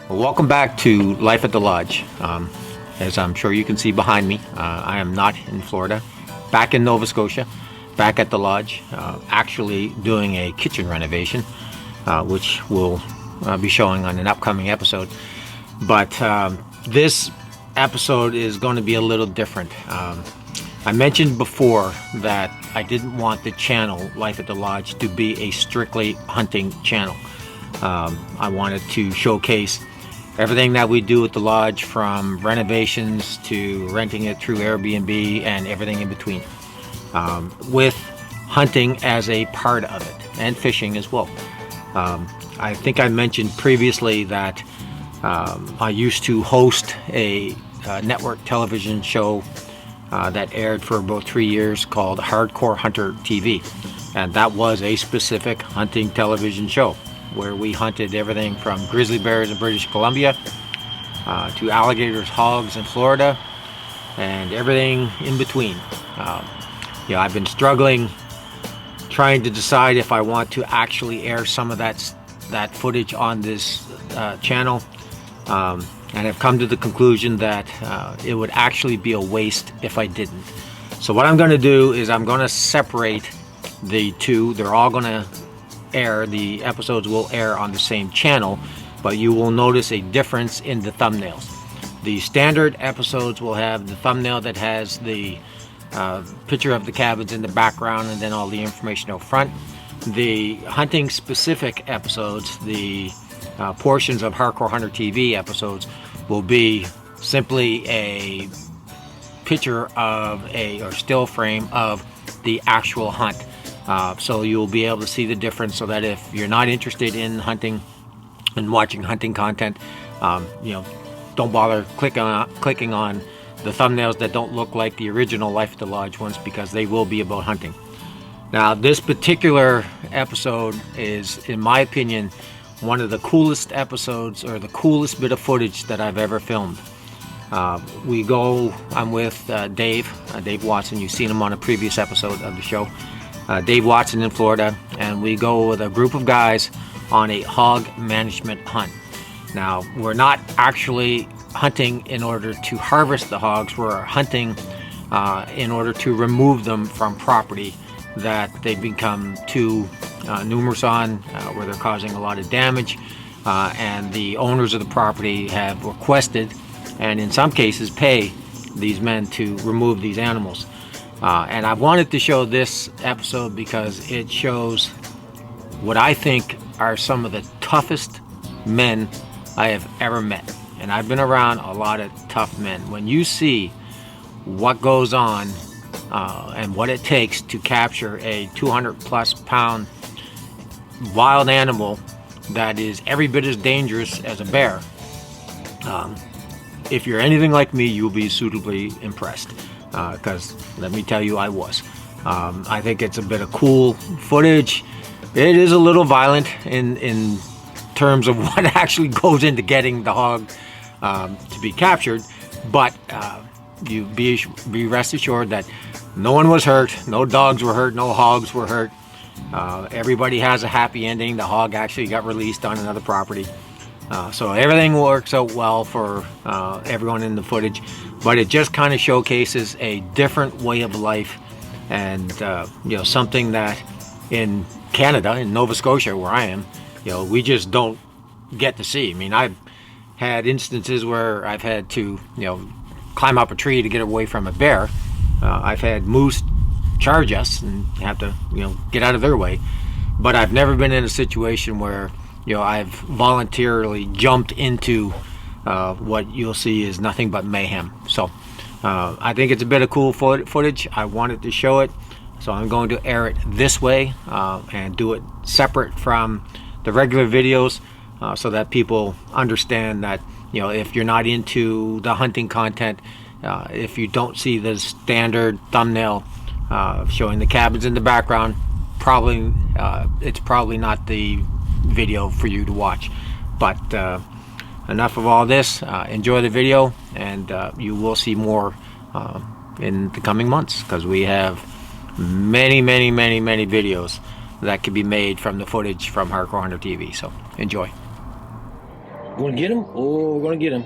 Well, welcome back to Life at the Lodge. As I'm sure you can see behind me, I am not in Florida, back in Nova Scotia, back at the lodge, actually doing a kitchen renovation, which we'll be showing on an upcoming episode. But this episode is going to be a little different. I mentioned before that I didn't want the channel, Life at the Lodge, to be a strictly hunting channel. I wanted to showcase everything that we do at the lodge, from renovations to renting it through Airbnb and everything in between, with hunting as a part of it, and fishing as well. I think I mentioned previously that I used to host a network television show that aired for about 3 years called Hardcore Hunter TV, and that was a specific hunting television show where we hunted everything from grizzly bears in British Columbia to alligators, hogs in Florida, and everything in between. I've been struggling trying to decide if I want to actually air some of that footage on this channel, and I've come to the conclusion that it would actually be a waste if I didn't. So what I'm going to do is I'm going to separate the two. They're all going to air, the episodes will air on the same channel, but you will notice a difference in the thumbnails. The standard episodes will have the thumbnail that has the picture of the cabins in the background and then all the information out front. The hunting specific episodes, the portions of Hardcore Hunter TV episodes, will be simply a picture of or still frame of the actual hunt. So you'll be able to see the difference, so that if you're not interested in hunting and watching hunting content, don't bother clicking on the thumbnails that don't look like the original Life at the Lodge ones, because they will be about hunting. Now, this particular episode is, in my opinion, one of the coolest episodes, or the coolest bit of footage that I've ever filmed. I'm with Dave Watson. You've seen him on a previous episode of the show. Dave Watson in Florida, and we go with a group of guys on a hog management hunt. Now, we're not actually hunting in order to harvest the hogs. We're hunting in order to remove them from property that they've become too numerous on, where they're causing a lot of damage, and the owners of the property have requested, and in some cases pay, these men to remove these animals. And I wanted to show this episode because it shows what I think are some of the toughest men I have ever met. And I've been around a lot of tough men. When you see what goes on and what it takes to capture a 200+ pound wild animal that is every bit as dangerous as a bear, if you're anything like me, you'll be suitably impressed. Because let me tell you, I was. I think it's a bit of cool footage. It is a little violent in terms of what actually goes into getting the hog to be captured, but you be rest assured that no one was hurt, no dogs were hurt, no hogs were hurt. Everybody has a happy ending. The hog actually got released on another property. So everything works out well for everyone in the footage, but it just kind of showcases a different way of life, and something that in Canada, in Nova Scotia, where I am, we just don't get to see. I mean, I've had instances where I've had to climb up a tree to get away from a bear. I've had moose charge us and have to get out of their way, but I've never been in a situation where I've voluntarily jumped into what you'll see is nothing but mayhem. So I think it's a bit of cool footage. I wanted to show it, so I'm going to air it this way and do it separate from the regular videos, so that people understand that if you're not into the hunting content, if you don't see the standard thumbnail showing the cabins in the background, it's probably not the video for you to watch. But enough of all this. Enjoy the video, and you will see more in the coming months, because we have many videos that can be made from the footage from Hardcore Hunter TV. So enjoy. Gonna get him? Oh, we're gonna get him.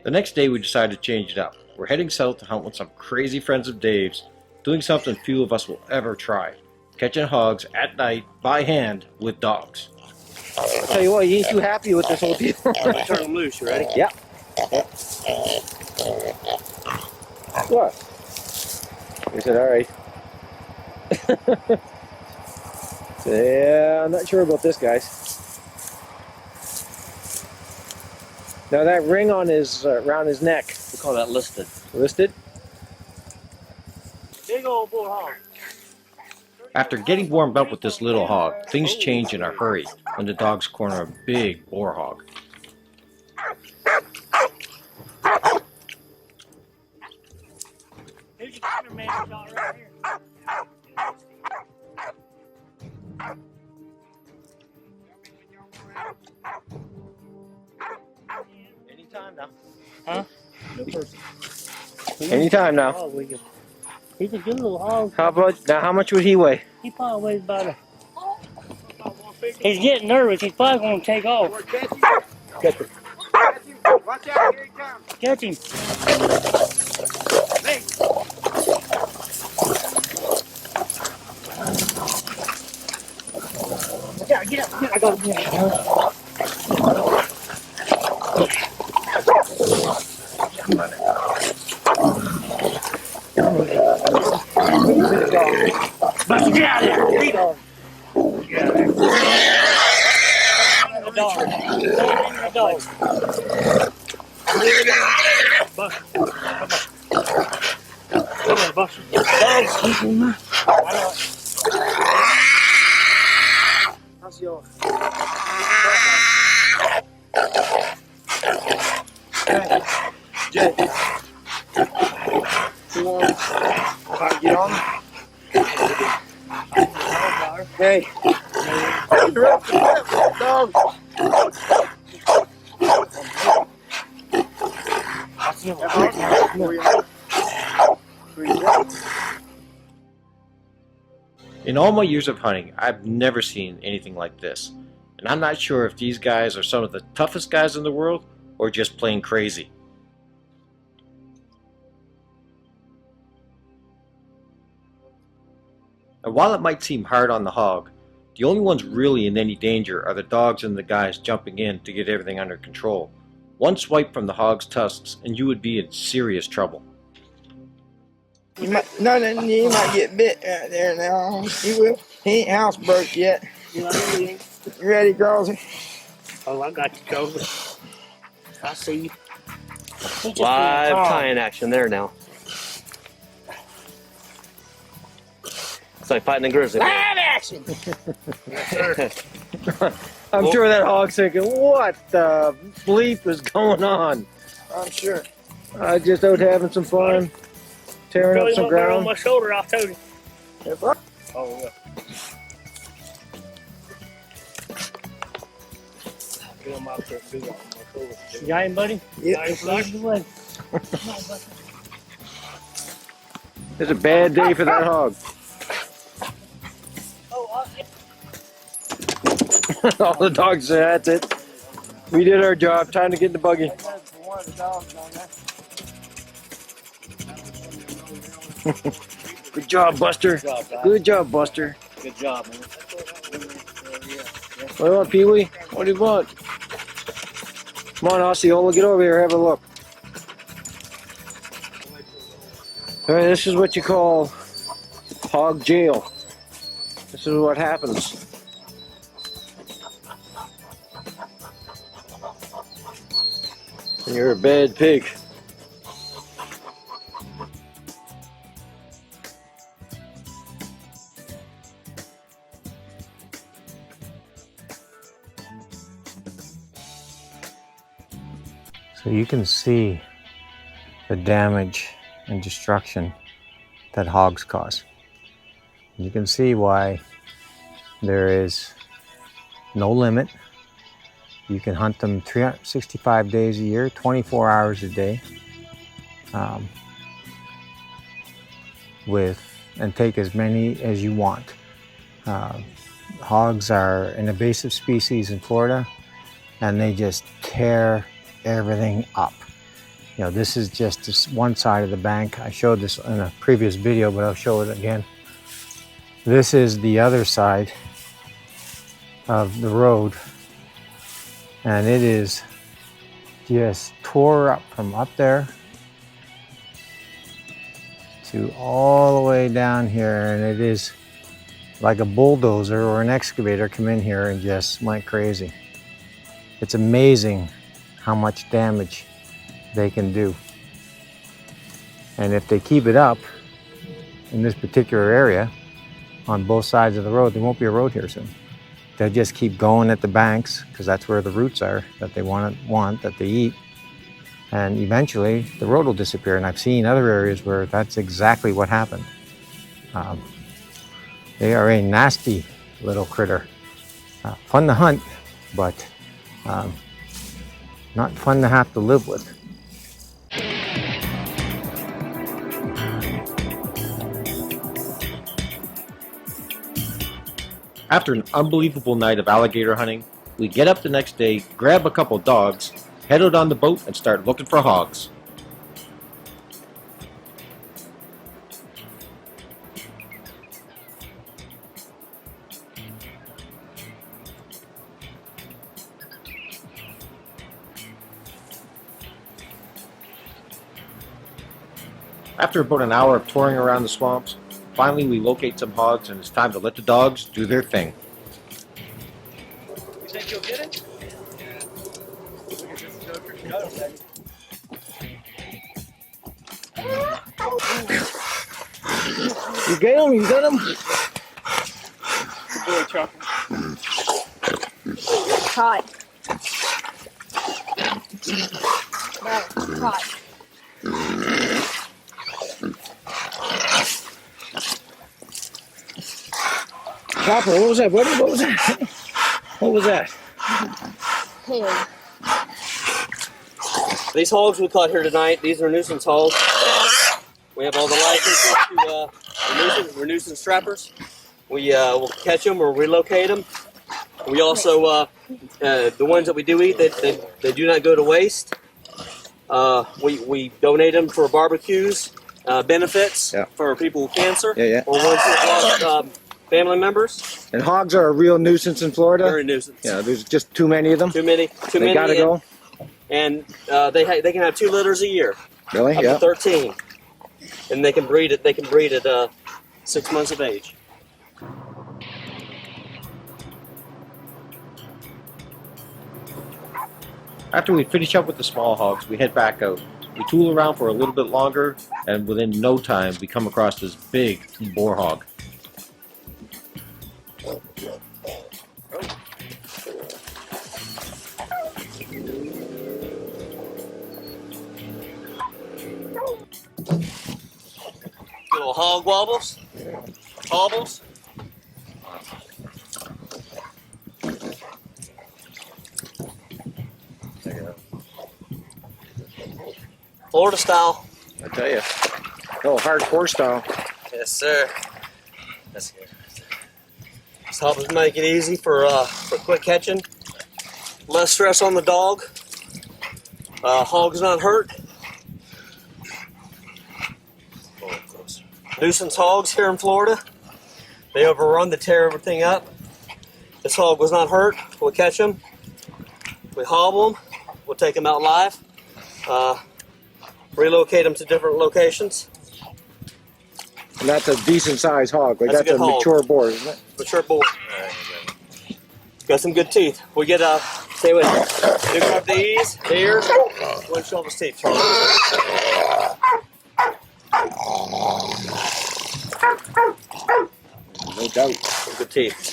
The next day we decided to change it up. We're heading south to hunt with some crazy friends of Dave's, doing something few of us will ever try. Catching hogs at night by hand with dogs. I'll tell you what, you ain't too happy with this whole deal. Turn them loose, you ready? Yeah. What? He said, alright. Yeah, I'm not sure about this, guys. Now that ring on his around his neck. We call that listed. Listed? Big old bull hog. After getting warmed up with this little hog, things change in a hurry when the dogs corner a big boar hog. Here's your cameraman shot right here. Anytime now. Huh? No person. Anytime now. Oh, he's a good little hog. How much would he weigh? He probably weighs about a... He's getting nervous. He's probably going to take off. Catch him. Watch out, here he comes. Catch him. Hey. Get up. I got him. Buster, get out of there! Get out of there! The dog. The dog. Buster, come on, Buster. Dog's keeping my... I know it. How's yours? Jay. You want to get on? Hey. Interrupt the dog. In all my years of hunting, I've never seen anything like this. And I'm not sure if these guys are some of the toughest guys in the world or just plain crazy. And while it might seem hard on the hog, the only ones really in any danger are the dogs and the guys jumping in to get everything under control. One swipe from the hog's tusks and you would be in serious trouble. You might get bit right there now. He will. He ain't housebroke yet. You ready, Grosy? Oh, I got you covered. I see you. Live tying action there now. It's like fighting a grizzly. Live action! I'm sure that hog's thinking, what the bleep is going on? I'm sure. I just out having some fun, tearing up some on ground. my shoulder, I told you. Oh, yeah. You got him, buddy? Yeah. It's a bad day for that hog. All the dogs say, that's it. We did our job. Time to get in the buggy. Good job, Buster. Good job, Buster. Good job, man. What do you want, Pee-wee? What do you want? Come on, Osceola, get over here, have a look. All right, this is what you call hog jail. This is what happens. You're a bad pig. So you can see the damage and destruction that hogs cause. You can see why there is no limit. You can hunt them 365 days a year, 24 hours a day, and take as many as you want. Hogs are an invasive species in Florida, and they just tear everything up. You know, this is just this one side of the bank. I showed this in a previous video, but I'll show it again. This is the other side of the road, and it is just tore up from up there to all the way down here, and it is like a bulldozer or an excavator come in here and just went crazy. It's amazing how much damage they can do. And if they keep it up in this particular area on both sides of the road, there won't be a road here soon. They'll just keep going at the banks because that's where the roots are that they want that they eat. And eventually the road will disappear. And I've seen other areas where that's exactly what happened. They are a nasty little critter. Fun to hunt, but not fun to have to live with. After an unbelievable night of alligator hunting, we get up the next day, grab a couple dogs, head out on the boat, and start looking for hogs. After about an hour of touring around the swamps, finally we locate some hogs, and it's time to let the dogs do their thing. You think you'll get it? You get him? You got him? Good boy, Chuck. Caught. No, caught. Copper, what was that, buddy? What was that? What was that? Pig. These hogs we caught here tonight, these are nuisance hogs. We have all the licenses to we're nuisance trappers. We will catch them or relocate them. We also, the ones that we do eat, they do not go to waste. We donate them for barbecues, benefits for people with cancer, or ones that lost family members. And hogs are a real nuisance in Florida? Very nuisance. Yeah, there's just too many of them? Too many. They gotta go? And they can have 2 litters a year. Really? Up to 13. And they can breed at 6 months of age. After we finish up with the small hogs, we head back out. We tool around for a little bit longer, and within no time we come across this big boar hog. Little hog wobbles, hobbles. Florida style. I tell you. Oh, hardcore style. Yes, sir. That's good. This hobbles make it easy for quick catching. Less stress on the dog. Hog's not hurt. Nuisance hogs here in Florida. They overrun, they tear everything up. This hog was not hurt. We'll catch them. We hobble them. We'll take them out live. Relocate them to different locations. And that's a decent sized hog. Like That's a that's a good hog. mature boar, isn't it? Mature boar. Got some good teeth. We get stay with it. You grab the ears, the ears. One show his teeth. No doubt. Good teeth.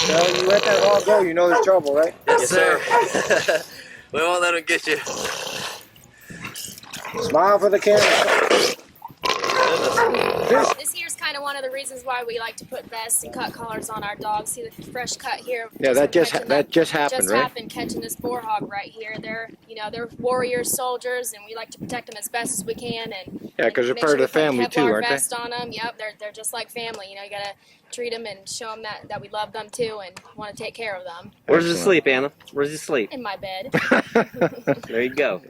Well, you let that hog go, you know there's trouble, right? Yes, sir. We won't let him get you. Smile for the camera. This here's kind of one of the reasons why we like to put vests and cut collars on our dogs. See the fresh cut here. Yeah, that just happened, just right? happened catching this boar hog right here. They're they're warriors, soldiers, and we like to protect them as best as we can. And Yeah, because they're make part of sure the family we put a too, Kevlar aren't they? vest on them. Yep, they're just like family. You gotta treat them and show them that we love them too and want to take care of them. Where does he Excellent. sleep, Anna? Where does he sleep? In my bed. There you go.